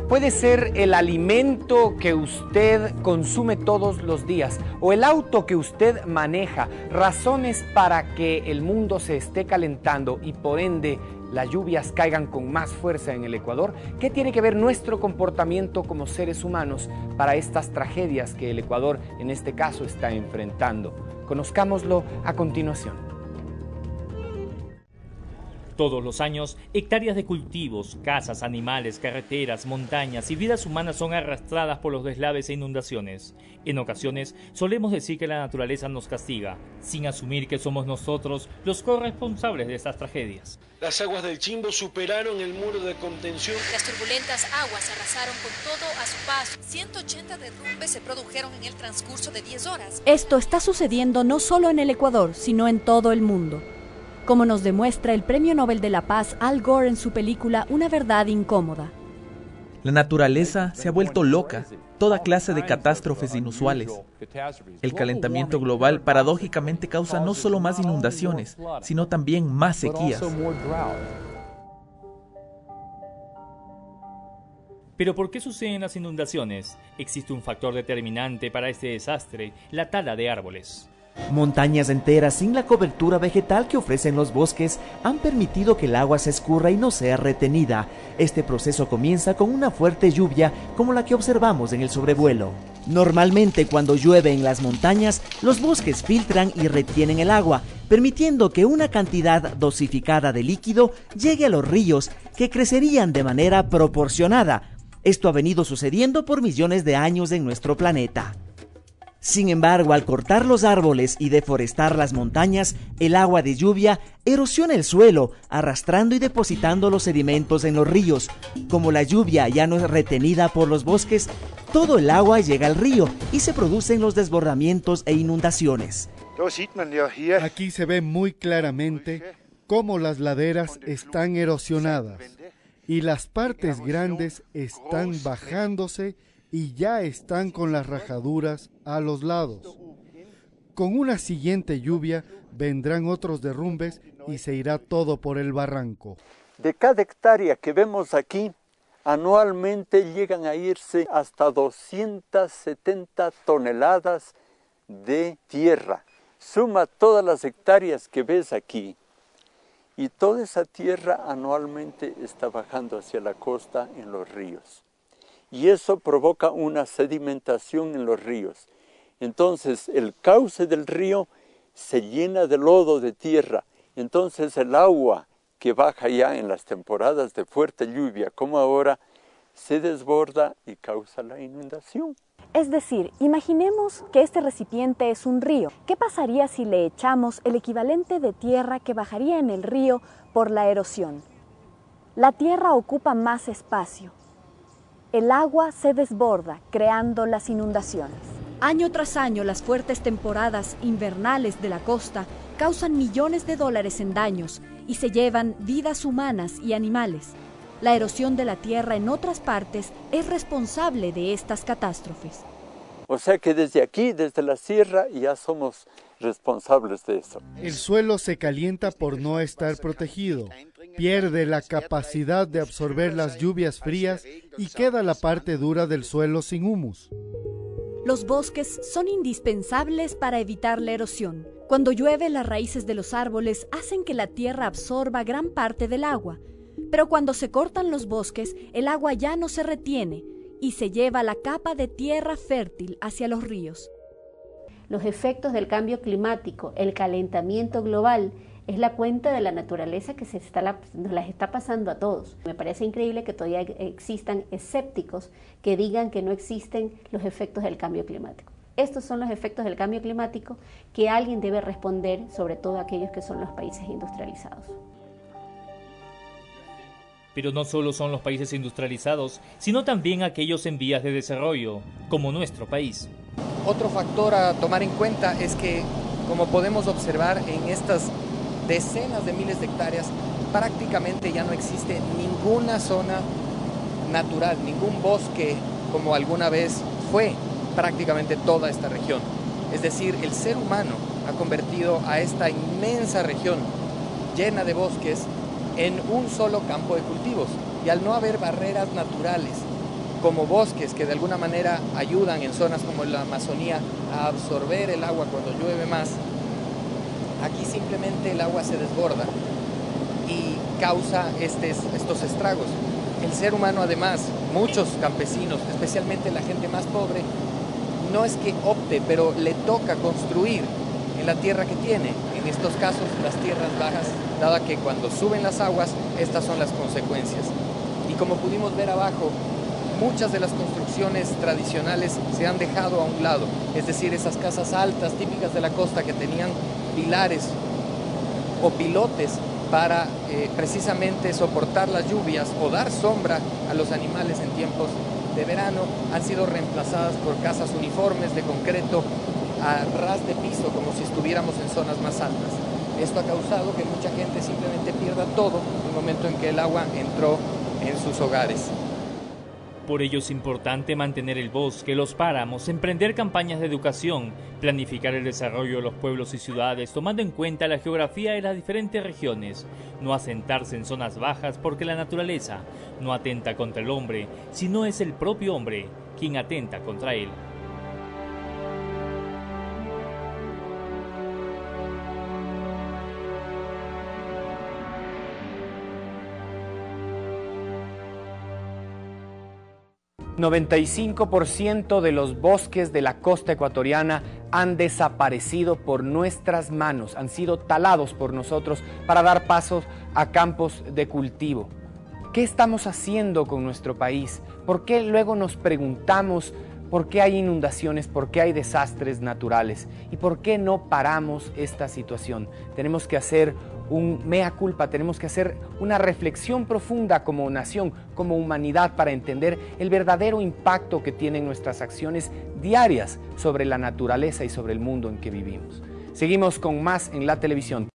Puede ser el alimento que usted consume todos los días o el auto que usted maneja, razones para que el mundo se esté calentando y por ende las lluvias caigan con más fuerza en el Ecuador. ¿Qué tiene que ver nuestro comportamiento como seres humanos para estas tragedias que el Ecuador en este caso está enfrentando? Conozcámoslo a continuación. Todos los años, hectáreas de cultivos, casas, animales, carreteras, montañas y vidas humanas son arrastradas por los deslaves e inundaciones. En ocasiones, solemos decir que la naturaleza nos castiga, sin asumir que somos nosotros los corresponsables de estas tragedias. Las aguas del Chimbo superaron el muro de contención. Las turbulentas aguas arrasaron con todo a su paso. 180 derrumbes se produjeron en el transcurso de 10 horas. Esto está sucediendo no solo en el Ecuador, sino en todo el mundo. Como nos demuestra el Premio Nobel de la Paz Al Gore en su película Una verdad incómoda. La naturaleza se ha vuelto loca, toda clase de catástrofes inusuales. El calentamiento global paradójicamente causa no solo más inundaciones, sino también más sequías. ¿Pero por qué suceden las inundaciones? Existe un factor determinante para este desastre, la tala de árboles. Montañas enteras sin la cobertura vegetal que ofrecen los bosques han permitido que el agua se escurra y no sea retenida. Este proceso comienza con una fuerte lluvia como la que observamos en el sobrevuelo. Normalmente cuando llueve en las montañas, los bosques filtran y retienen el agua, permitiendo que una cantidad dosificada de líquido llegue a los ríos, que crecerían de manera proporcionada. Esto ha venido sucediendo por millones de años en nuestro planeta. Sin embargo, al cortar los árboles y deforestar las montañas, el agua de lluvia erosiona el suelo, arrastrando y depositando los sedimentos en los ríos. Como la lluvia ya no es retenida por los bosques, todo el agua llega al río y se producen los desbordamientos e inundaciones. Aquí se ve muy claramente cómo las laderas están erosionadas y las partes grandes están bajándose y ya están con las rajaduras a los lados. Con una siguiente lluvia vendrán otros derrumbes y se irá todo por el barranco. De cada hectárea que vemos aquí, anualmente llegan a irse hasta 270 toneladas de tierra. Suma todas las hectáreas que ves aquí y toda esa tierra anualmente está bajando hacia la costa en los ríos. Y eso provoca una sedimentación en los ríos. Entonces el cauce del río se llena de lodo, de tierra. Entonces el agua que baja ya en las temporadas de fuerte lluvia, como ahora, se desborda y causa la inundación. Es decir, imaginemos que este recipiente es un río. ¿Qué pasaría si le echamos el equivalente de tierra que bajaría en el río por la erosión? La tierra ocupa más espacio. El agua se desborda, creando las inundaciones. Año tras año, las fuertes temporadas invernales de la costa causan millones de dólares en daños y se llevan vidas humanas y animales. La erosión de la tierra en otras partes es responsable de estas catástrofes. O sea que desde aquí, desde la sierra, ya somos responsables de eso. El suelo se calienta por no estar protegido, pierde la capacidad de absorber las lluvias frías y queda la parte dura del suelo sin humus. Los bosques son indispensables para evitar la erosión. Cuando llueve, las raíces de los árboles hacen que la tierra absorba gran parte del agua. Pero cuando se cortan los bosques, el agua ya no se retiene y se lleva la capa de tierra fértil hacia los ríos. Los efectos del cambio climático, el calentamiento global, es la cuenta de la naturaleza que nos las está pasando a todos. Me parece increíble que todavía existan escépticos que digan que no existen los efectos del cambio climático. Estos son los efectos del cambio climático que alguien debe responder, sobre todo aquellos que son los países industrializados. Pero no solo son los países industrializados, sino también aquellos en vías de desarrollo, como nuestro país. Otro factor a tomar en cuenta es que, como podemos observar en estas decenas de miles de hectáreas, prácticamente ya no existe ninguna zona natural, ningún bosque como alguna vez fue prácticamente toda esta región. Es decir, el ser humano ha convertido a esta inmensa región llena de bosques en un solo campo de cultivos, y al no haber barreras naturales como bosques que de alguna manera ayudan en zonas como la Amazonía a absorber el agua cuando llueve más, aquí simplemente el agua se desborda y causa estos estragos. El ser humano, además, muchos campesinos, especialmente la gente más pobre, no es que opte, pero le toca construir en la tierra que tiene. En estos casos, las tierras bajas, dada que cuando suben las aguas, estas son las consecuencias. Y como pudimos ver abajo, muchas de las construcciones tradicionales se han dejado a un lado, es decir, esas casas altas típicas de la costa que tenían pilares o pilotes para precisamente soportar las lluvias o dar sombra a los animales en tiempos de verano, han sido reemplazadas por casas uniformes de concreto a ras de piso, como si estuviéramos en zonas más altas. Esto ha causado que mucha gente simplemente pierda todo en el momento en que el agua entró en sus hogares. Por ello es importante mantener el bosque, los páramos, emprender campañas de educación, planificar el desarrollo de los pueblos y ciudades tomando en cuenta la geografía de las diferentes regiones, no asentarse en zonas bajas porque la naturaleza no atenta contra el hombre, sino es el propio hombre quien atenta contra él. El 95% de los bosques de la costa ecuatoriana han desaparecido por nuestras manos, han sido talados por nosotros para dar pasos a campos de cultivo. ¿Qué estamos haciendo con nuestro país? ¿Por qué luego nos preguntamos por qué hay inundaciones, por qué hay desastres naturales y por qué no paramos esta situación? Tenemos que hacer un mea culpa, tenemos que hacer una reflexión profunda como nación, como humanidad, para entender el verdadero impacto que tienen nuestras acciones diarias sobre la naturaleza y sobre el mundo en que vivimos. Seguimos con más en La Televisión.